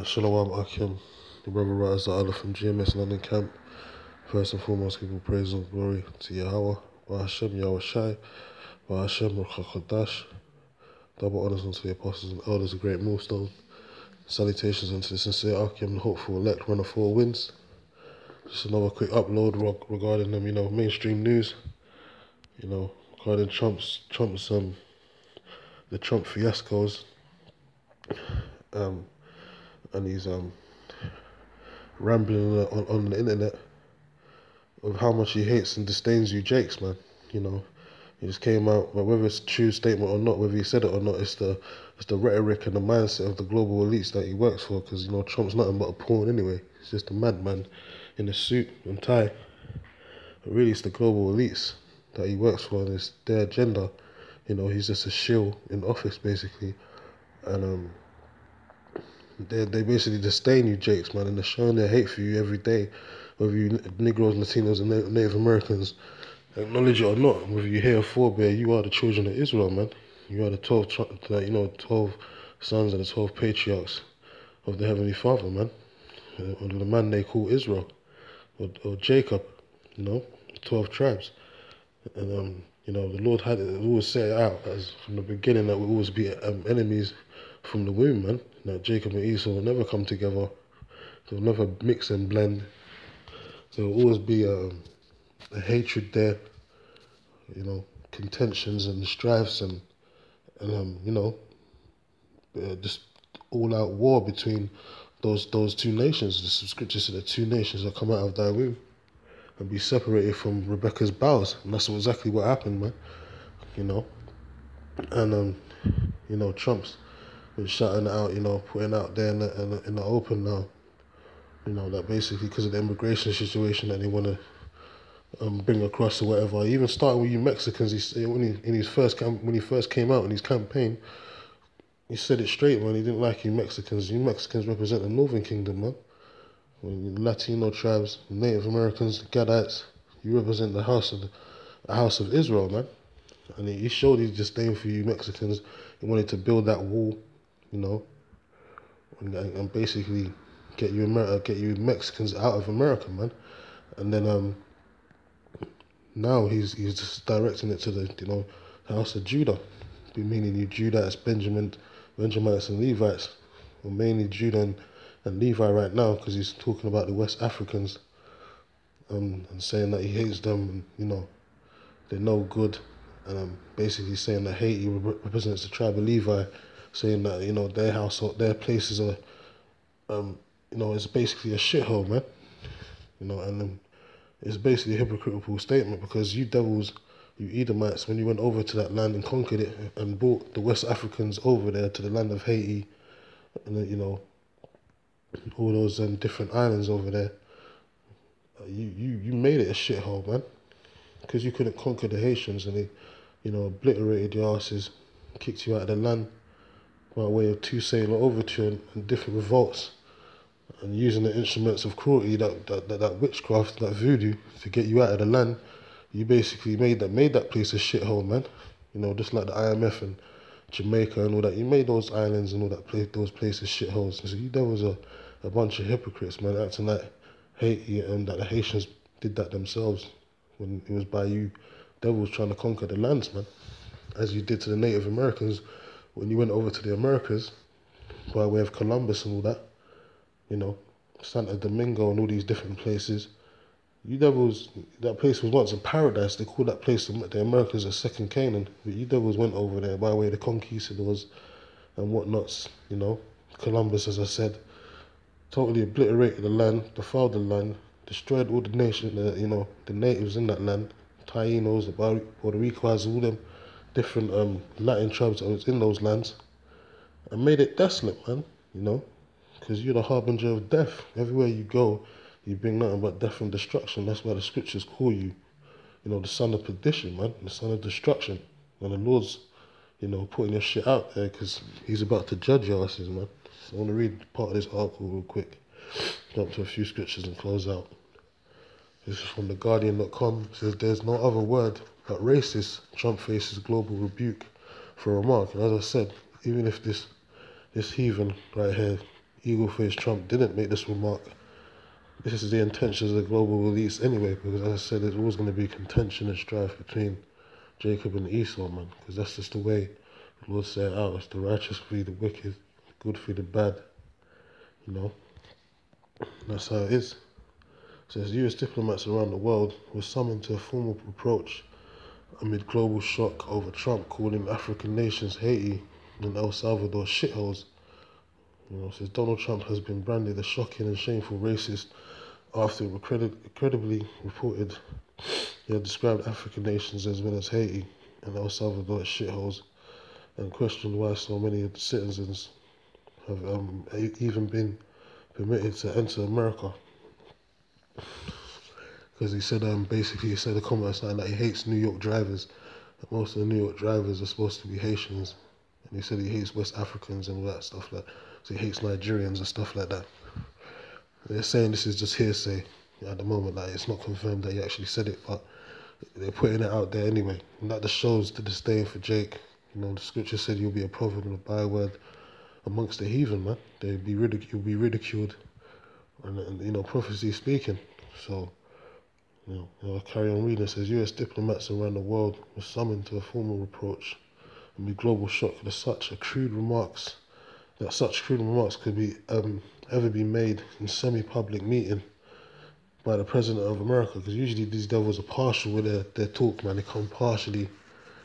Shalom Akim, the brother writers Allah from GMS London camp. First and foremost, give all praise and glory to Yahweh, Wa Hashem, Yahweh Shai, Wa Hashem, Ruach Double honours unto the apostles and elders of GreatMillStone. Salutations unto the sincere Akim, the hopeful elect, runner four winds. Just another quick upload regarding them, mainstream news. Regarding Trump's the Trump fiascos. And he's rambling on the internet of how much he hates and disdains you Jakes, man. He just came out, but whether it's a true statement or not, whether he said it or not, it's the rhetoric and the mindset of the global elites that he works for, because Trump's nothing but a pawn anyway. He's just a madman in a suit and tie. But really it's the global elites that he works for, and it's their agenda. He's just a shill in office basically. And they basically disdain you Jakes, man, and they're showing their hate for you every day, whether you Negroes, Latinos and Native Americans acknowledge it or not. Whether you hear a forebear, you are the children of Israel, man. You are the 12 sons and the 12 patriarchs of the Heavenly Father, man, or the man they call Israel, or Jacob, 12 tribes. And the Lord had always set it out as from the beginning that we'll always be enemies from the womb, man. That Jacob and Esau will never come together. They'll never mix and blend. There will always be a hatred there, contentions and strifes and just all-out war between those two nations. The scripture said the two nations that come out of thy womb and be separated from Rebecca's bowels, and that's exactly what happened, man. And Trump's been shouting it out, putting out there in the open now, that basically because of the immigration situation that they want to bring across or whatever. Even starting with you Mexicans, when he first came out in his campaign, he said it straight, man. He didn't like you Mexicans. You Mexicans represent the Northern Kingdom, man. Latino tribes, Native Americans, Gadites, you represent the house of Israel, man. And he showed his disdain for you Mexicans. He wanted to build that wall, and basically get you Mexicans out of America, man. And then now he's just directing it to the house of Judah, meaning you Judites, Benjamites and Levites, or mainly Judah and Levi right now, because he's talking about the West Africans and saying that he hates them, and they're no good, and basically saying that Haiti represents the tribe of Levi, saying that their household, their places are it's basically a shithole, man. And it's basically a hypocritical statement, because you devils, you Edomites, when you went over to that land and conquered it and brought the West Africans over there to the land of Haiti, and all those different islands over there, you made it a shithole, man, because you couldn't conquer the Haitians, and they obliterated your asses, kicked you out of the land by way of two sailor overture and different revolts, and using the instruments of cruelty, that witchcraft, that voodoo, to get you out of the land. You basically made that place a shithole, man. Just like the IMF and Jamaica and all that. You made those islands and all that those places shitholes. So you devils are a bunch of hypocrites, man, acting like Haiti and that the Haitians did that themselves, when it was by you devils trying to conquer the lands, man. As you did to the Native Americans when you went over to the Americas by way of Columbus and all that. Santo Domingo and all these different places. You devils, that place was once a paradise. They called that place, the Americas, a second Canaan. But you devils went over there by way of the conquistadors and whatnots, Columbus, as I said, totally obliterated the land, defiled the land, destroyed all the nation, the natives in that land, Tainos, the Puerto Ricans, all them different Latin tribes that was in those lands, and made it desolate, man, because you're the harbinger of death. Everywhere you go, you bring nothing but death and destruction. That's why the scriptures call you, the son of perdition, man, the son of destruction. And the Lord's, putting your shit out there because he's about to judge your asses, man. So I want to read part of this article real quick, go up to a few scriptures and close out. This is from theguardian.com. It says, there's no other word but racist. Trump faces global rebuke for a remark. And as I said, even if this heathen right here, eagle-faced Trump didn't make this remark, this is the intentions of the global elites anyway, because as I said, there's always going to be contention and strife between Jacob and Esau, man, because that's just the way the Lord set it out. It's the righteous feed the wicked, good feed the bad, you know. That's how it is. It says US diplomats around the world were summoned to a formal approach amid global shock over Trump calling African nations Haiti and El Salvador shitholes. You know, it says Donald Trump has been branded a shocking and shameful racist after incredibly reported he had described African nations as well as Haiti and El Salvador as shitholes, and questioned why so many of the citizens have even been permitted to enter America. Because he said, basically, he said a comment saying that he hates New York drivers, that most of the New York drivers are supposed to be Haitians, and he said he hates West Africans and all that stuff, like, so he hates Nigerians and stuff like that. They're saying this is just hearsay at the moment, like it's not confirmed that he actually said it, but they're putting it out there anyway. And that just shows the disdain for Jake. You know, the scripture said you'll be a proverb and a byword amongst the heathen, man. You'll be ridiculed, and you know, prophecy speaking. So, you know, I'll carry on reading. It says US diplomats around the world were summoned to a formal approach amid global shock that such crude remarks could be ever be made in semi-public meeting by the President of America, because usually these devils are partial with their talk, man. They come partially,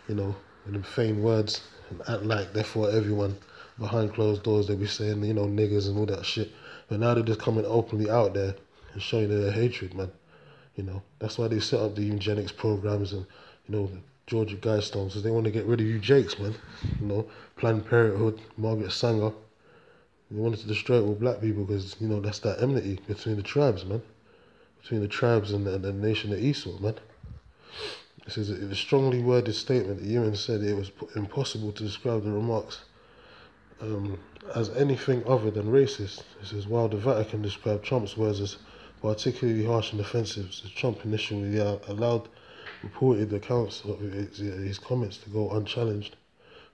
you know, with them feigned words and act like they're for everyone. Behind closed doors, they'll be saying, you know, niggas and all that shit. But now they're just coming openly out there and showing their hatred, man. You know, that's why they set up the eugenics programs and, you know, the Georgia Guidestones, because they want to get rid of you Jakes, man. You know, Planned Parenthood, Margaret Sanger. They wanted to destroy all black people because, you know, that's that enmity between the tribes, man. Between the tribes and the nation of Esau, man. It says in a strongly worded statement, the UN said it was impossible to describe the remarks as anything other than racist. It says while the Vatican described Trump's words as particularly harsh and offensive, so Trump initially allowed reported accounts of his comments to go unchallenged.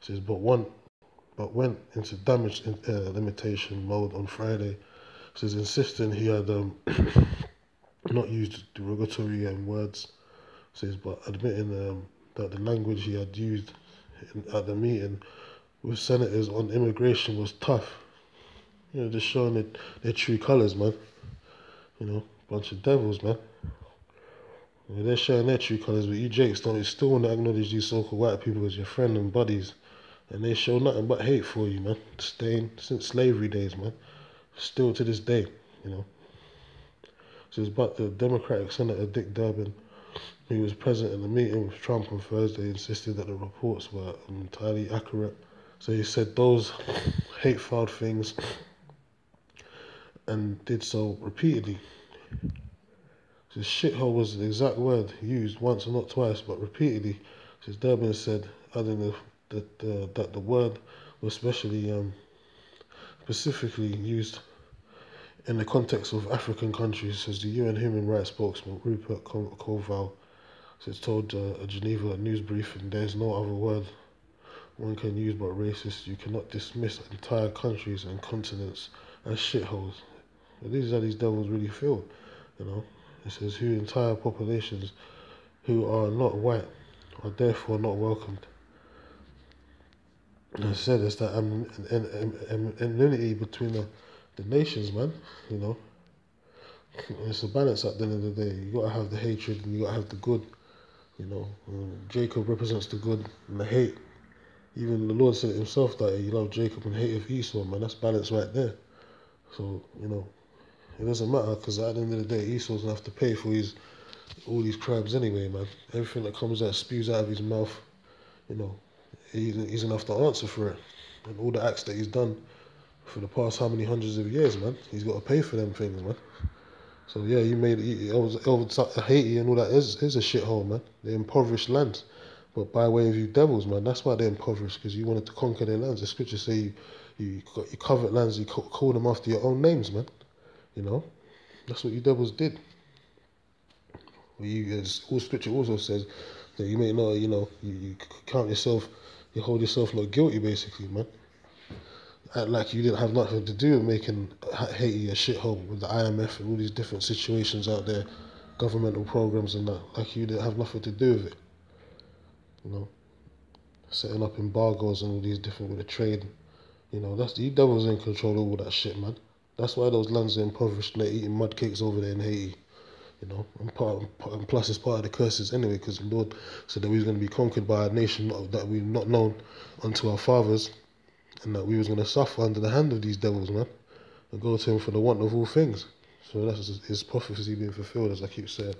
It says but went into damage limitation mode on Friday. It says insisting he had not used derogatory words. It says but admitting that the language he had used at the meeting with senators on immigration was tough. You know, just showing their true colours, man. You know, bunch of devils, man. You know, they're showing their true colours, but you Jakes don't. You still want to acknowledge these so-called white people as your friend and buddies, and they show nothing but hate for you, man. Staying since slavery days, man. Still to this day, you know. Says, but the Democratic Senator Dick Durbin, who was present in the meeting with Trump on Thursday, insisted that the reports were entirely accurate. So he said those hate-filled things and did so repeatedly. So shithole was the exact word used once and not twice, but repeatedly. Says Durbin said, adding that the word was specifically used in the context of African countries. Says the UN human rights spokesman Rupert Colville says told a Geneva news briefing, "There is no other word one can use but racist. You cannot dismiss entire countries and continents as shitholes." But these are these devils really feel, you know. It says who entire populations who are not white are therefore not welcomed. And I said it's that enmity between the nations, man, you know. It's a balance at the end of the day. You gotta have the hatred and you gotta have the good, you know. Jacob represents the good and the hate. Even the Lord said it himself that he loved Jacob and hated Esau, man. That's balance right there. So, you know, it doesn't matter because at the end of the day, Esau's gonna have to pay for all these crimes anyway, man. Everything that comes out, spews out of his mouth, you know, he's gonna have to answer for it. And all the acts that he's done for the past how many hundreds of years, man, he's got to pay for them things, man. So yeah, Haiti and all that is a shithole, man. They're impoverished lands. But by way of you devils, man, that's why they're impoverished, because you wanted to conquer their lands. The scriptures say you covet lands, you call them after your own names, man. You know, that's what you devils did. All scripture also says that you may not, you know, you count yourself, you hold yourself not guilty, basically, man. act like you didn't have nothing to do with making Haiti a shithole with the IMF and all these different situations out there, governmental programs and that, like you didn't have nothing to do with it. You know, setting up embargoes and all these different with the trade. You know, that's you devils in control of all that shit, man. That's why those lands are impoverished and they're eating mud cakes over there in Haiti. You know, and plus it's part of the curses anyway, because the Lord said that we was going to be conquered by a nation that we've not known unto our fathers, and that we was going to suffer under the hand of these devils, man, and go to him for the want of all things. So that's his prophecy being fulfilled, as I keep saying.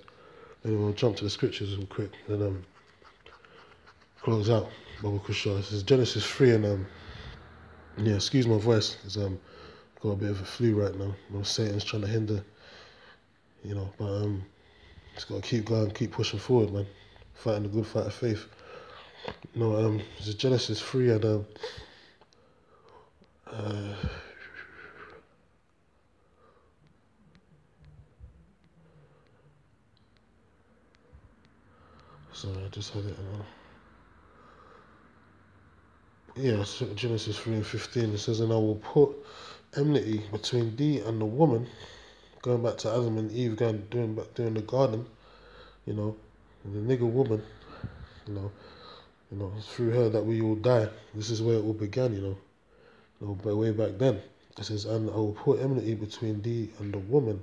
Anyway, we'll jump to the scriptures real quick, and close out. Bible Kushar. This is Genesis 3, and yeah, excuse my voice, because got a bit of a flu right now. You know, Satan's trying to hinder, you know, but just gotta keep going, keep pushing forward, man. Fighting the good fight of faith. You know, this is Genesis 3, and sorry, I just had it. Yeah, so Genesis 3:15. It says, "And I will put enmity between thee and the woman," going back to Adam and Eve, doing the garden. You know, the nigger woman. You know, through her that we all die. This is where it all began. You know, but way back then. It says, "And I will put enmity between thee and the woman,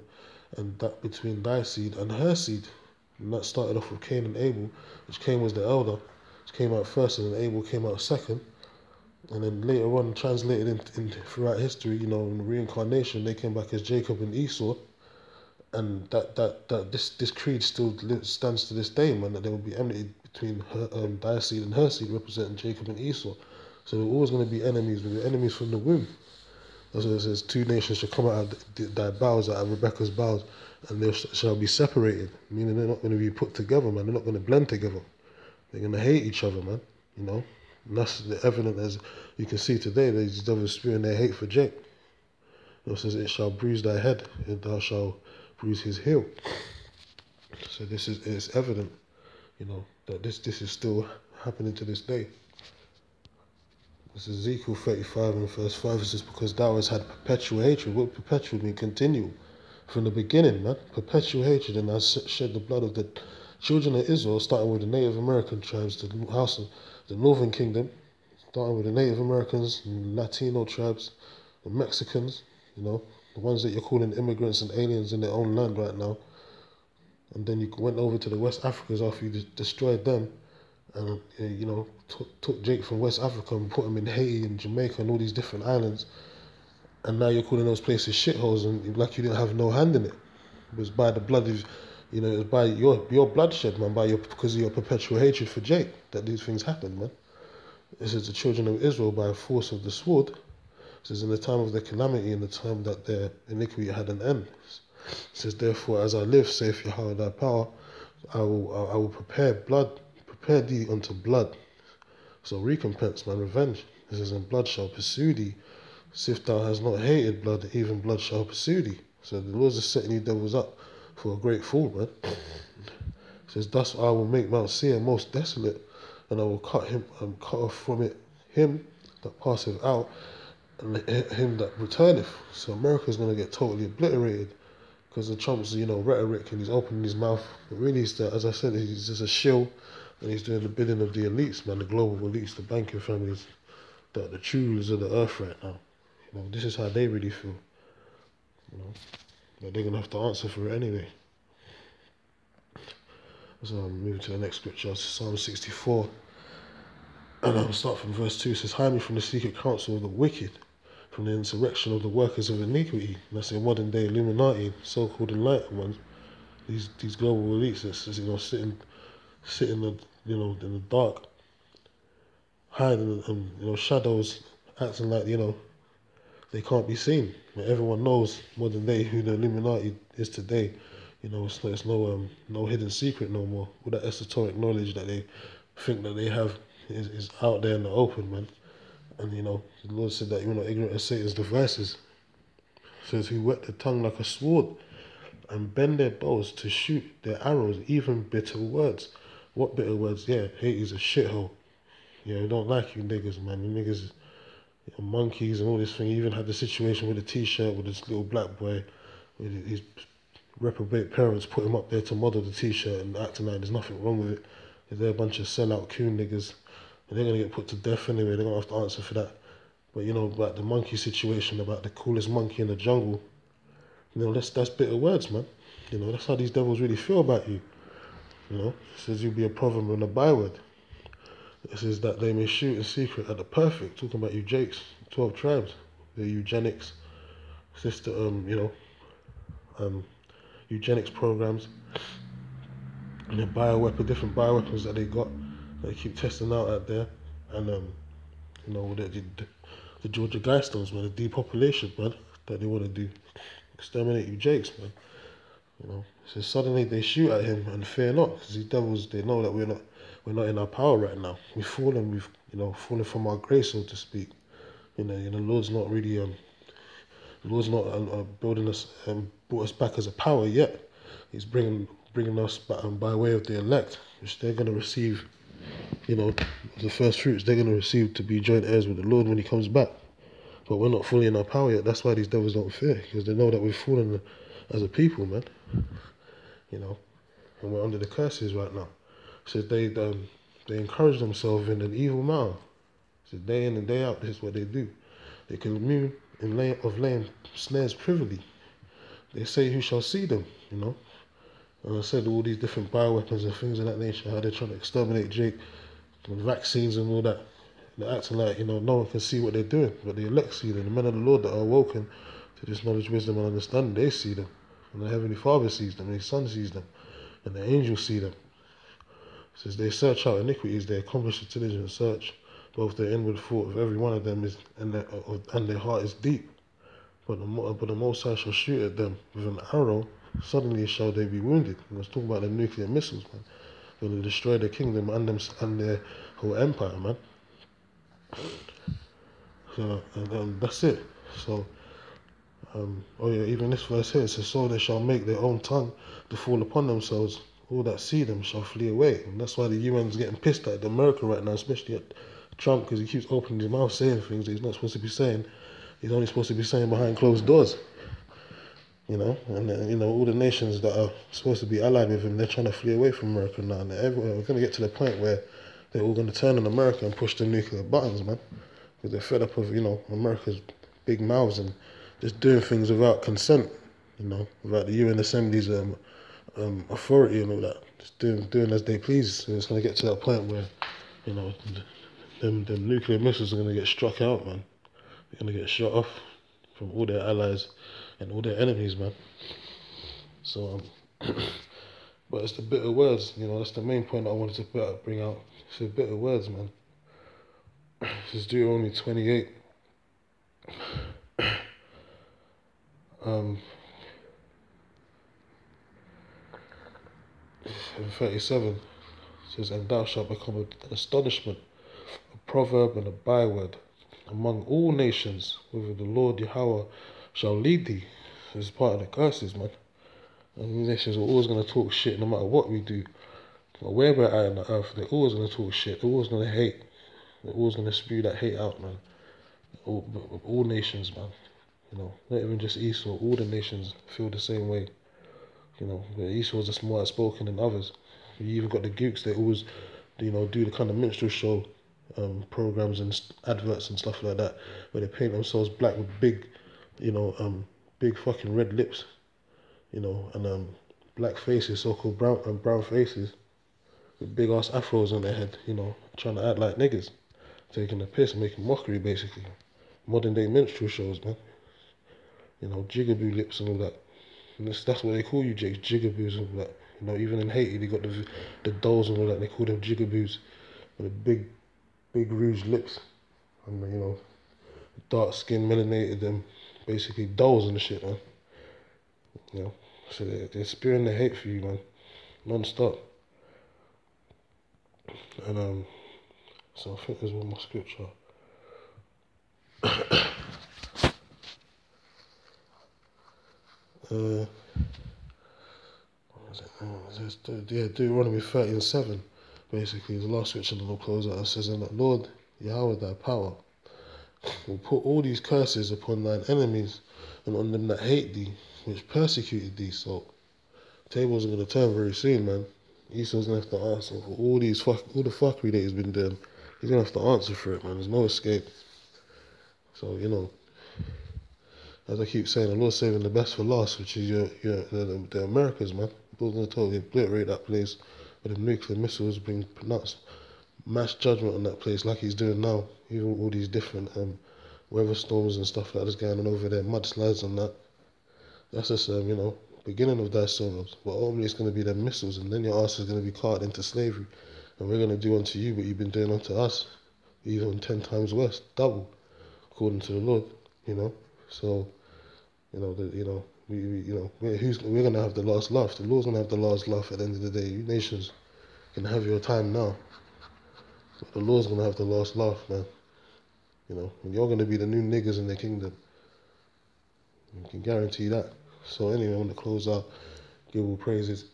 and that between thy seed and her seed." And that started off with Cain and Abel, which Cain was the elder, which came out first, and then Abel came out second. And then later on, translated in throughout history, you know, in reincarnation, they came back as Jacob and Esau. And this creed still stands to this day, man, that there will be enmity between her, thy seed and her seed, representing Jacob and Esau. So we're always going to be enemies. We're enemies from the womb. That's what it says, two nations shall come out of thy bowels, out of Rebecca's bowels, and they shall be separated. Meaning they're not going to be put together, man. They're not going to blend together. They're going to hate each other, man. You know? And that's the evident, as you can see today, these devils spewing their hate for Jake. You know, it says, "It shall bruise thy head, and thou shalt bruise his heel." So it's evident, you know, that this is still happening to this day. This is Ezekiel 35 and verse 5. It says, "Because thou hast had perpetual hatred." What perpetual mean? Continual. From the beginning, man. Perpetual hatred, and thou shed the blood of the children of Israel, starting with the Native American tribes, the house of the Northern Kingdom, starting with the Native Americans, Latino tribes, the Mexicans, you know, the ones that you're calling immigrants and aliens in their own land right now. And then you went over to the West Africans after you destroyed them, and you know, took Jake from West Africa and put him in Haiti and Jamaica and all these different islands. And now you're calling those places shitholes, and like you didn't have no hand in it. It was by the blood of, you know, it was by your bloodshed, man, because of your perpetual hatred for Jake that these things happened, man. It says, "The children of Israel by force of the sword." It says, "In the time of their calamity, in the time that their iniquity had an end." It says, "Therefore, as I live, saith Yahweh thy power, I will prepare thee unto blood." So recompense, man, revenge. It says, "And blood shall pursue thee. If thou hast not hated blood, even blood shall pursue thee." So the Lord is setting you devils up for a great fall, man. It says, "Thus I will make Mount Seir most desolate, and I will cut off from it him that passeth out, and him that returneth." So America's going to get totally obliterated because of Trump's, you know, rhetoric, and he's opening his mouth. But really, as I said, he's just a shill, and he's doing the bidding of the elites, man, the global elites, the banking families, the true rulers of the earth right now. You know, this is how they really feel. You know, but they're gonna have to answer for it anyway. So I'm moving to the next scripture, Psalm 64. And I'll start from verse 2. It says, "Hide me from the secret counsel of the wicked, from the insurrection of the workers of iniquity." And that's the modern day Illuminati, so-called enlightened ones. These global elites that's, you know, sitting you know, in the dark, hiding in, you know, shadows, acting like, you know, they can't be seen. But everyone knows modern day who the Illuminati is today. You know, it's no hidden secret no more. All that esoteric knowledge that they think that they have is out there in the open, man. And you know, the Lord said that you're not ignorant of Satan's devices. It says, "Who whet their tongue like a sword, and bend their bows to shoot their arrows, even bitter words." What bitter words? Yeah, hate is a shithole. Yeah, we don't like you niggas, man. You niggas, monkeys and all this thing. He even had the situation with the t-shirt with this little black boy with his reprobate parents put him up there to model the t-shirt and acting like there's nothing wrong with it. They're a bunch of sellout coon niggas and they're going to get put to death anyway. They're going to have to answer for that. But you know, about the monkey situation, about the coolest monkey in the jungle, you know, that's bitter words, man. You know, that's how these devils really feel about you. You know, it says you'll be a proverb and a byword. It says that they may shoot in secret at the perfect, talking about you Jakes, 12 tribes, the eugenics, eugenics programs, and the different bioweapons that they got, that they keep testing out out there, and you know, the Georgia Guidestones, man, the depopulation, man, that they want to do, exterminate you Jakes, man. You know, so suddenly they shoot at him and fear not, because these devils, they know that we're not in our power right now. We've fallen from our grace, so to speak. You know, the Lord's not really the Lord's not building us brought us back as a power yet. He's bringing us back by way of the elect, which they're going to receive. You know, the first fruits they're going to receive to be joint heirs with the Lord when He comes back. But we're not fully in our power yet. That's why these devils don't fear, because they know that we've fallen as a people, man. You know, and we're under the curses right now. So they encourage themselves in an evil manner. So day in and day out, this is what they do. They commune of laying snares privily. They say, who shall see them, you know? And I said all these different bioweapons and things of that nature, how they're trying to exterminate Jake, and vaccines and all that. They're acting like, you know, no one can see what they're doing, but the elect see them. The men of the Lord that are awoken to this knowledge, wisdom, and understanding, they see them. And the Heavenly Father sees them, and His Son sees them, and the angels see them. It says they search out iniquities, they accomplish a diligent search. Both the inward thought of every one of them is, and their heart is deep. But the Most High shall shoot at them with an arrow, suddenly shall they be wounded. And I was talking about the nuclear missiles, man. They're going to destroy their kingdom and their whole empire, man. So, and that's it. So, oh yeah, even this verse here, it says, so they shall make their own tongue to fall upon themselves. All that see them shall flee away. And that's why the UN's getting pissed at America right now, especially at Trump, because he keeps opening his mouth saying things that he's not supposed to be saying. He's only supposed to be saying behind closed doors. You know, and you know, all the nations that are supposed to be allied with him, they're trying to flee away from America now. And we're going to get to the point where they're all going to turn on America and push the nuclear buttons, man. Because they're fed up of, you know, America's big mouths and just doing things without consent, you know, without the UN Assembly's authority and all that. Just doing as they please. So it's going to get to that point where, you know, them nuclear missiles are going to get struck out, man. They're going to get shot off from all their allies and all their enemies, man. So, but it's the bitter words, you know, that's the main point I wanted to bring out. It's the bitter words, man. This is Deuteronomy 28. 37 says, and thou shalt become an astonishment, a proverb and a byword among all nations, whither the Lord Yahweh shall lead thee. This is part of the curses, man. And these nations are always going to talk shit no matter what we do. Or where we're at in the earth, they're always going to talk shit. They're always going to hate. They're always going to spew that hate out, man. All nations, man. You know, not even just Esau. All the nations feel the same way. You know, Esau's just more outspoken than others. You even got the Gooks, they always, you know, do the kind of minstrel show programs and adverts and stuff like that, where they paint themselves black with big, you know, big fucking red lips, you know, and black faces, so-called brown faces, with big ass afros on their head, you know, trying to act like niggas, taking the piss, making mockery, basically. Modern day minstrel shows, man. You know, jigaboo lips and all that. And that's what they call you, Jakes, jigaboos and all that. You know, even in Haiti, they got the dolls and all that. They call them jigaboos, with the big rouge lips, and you know, dark skin, melanated, them basically dolls and the shit, man. You know, so they're spewing the hate for you, man, non-stop. And so I think there's one more scripture. Deuteronomy 30:7, basically the last scripture, and I'll close out. It says, "And the Lord Yahweh thy power will put all these curses upon thine enemies and on them that hate thee, which persecuted thee. So tables are gonna turn very soon, man. Esau's gonna have to answer for all the fuckery that he's been doing. He's gonna have to answer for it, man. There's no escape. So, you know, as I keep saying, the Lord's saving the best for last, which is the Americas, man. The Lord's gonna totally obliterate that place with the nuclear missiles, bring pronounced mass judgment on that place like he's doing now. Even all these different weather storms and stuff like that's going on over there, mudslides and that. That's just you know, beginning of thy sorrows. But ultimately it's going to be them missiles, and then your ass is going to be caught into slavery, and we're going to do unto you what you've been doing unto us, even 10 times worse, double, according to the Lord. You know, so you know we're going to have the last laugh. The Lord's going to have the last laugh at the end of the day. You nations can have your time now, but the Lord's going to have the last laugh, man. You know, and you're going to be the new niggas in the kingdom. You can guarantee that. So anyway, I want to close out. Give all praises.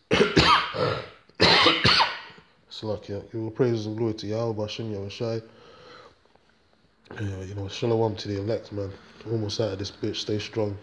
Salakia. Give all praises and glory to Yahweh, Shem Yahushai. You know, shalom to the elect, man. Almost out of this bitch. Stay strong.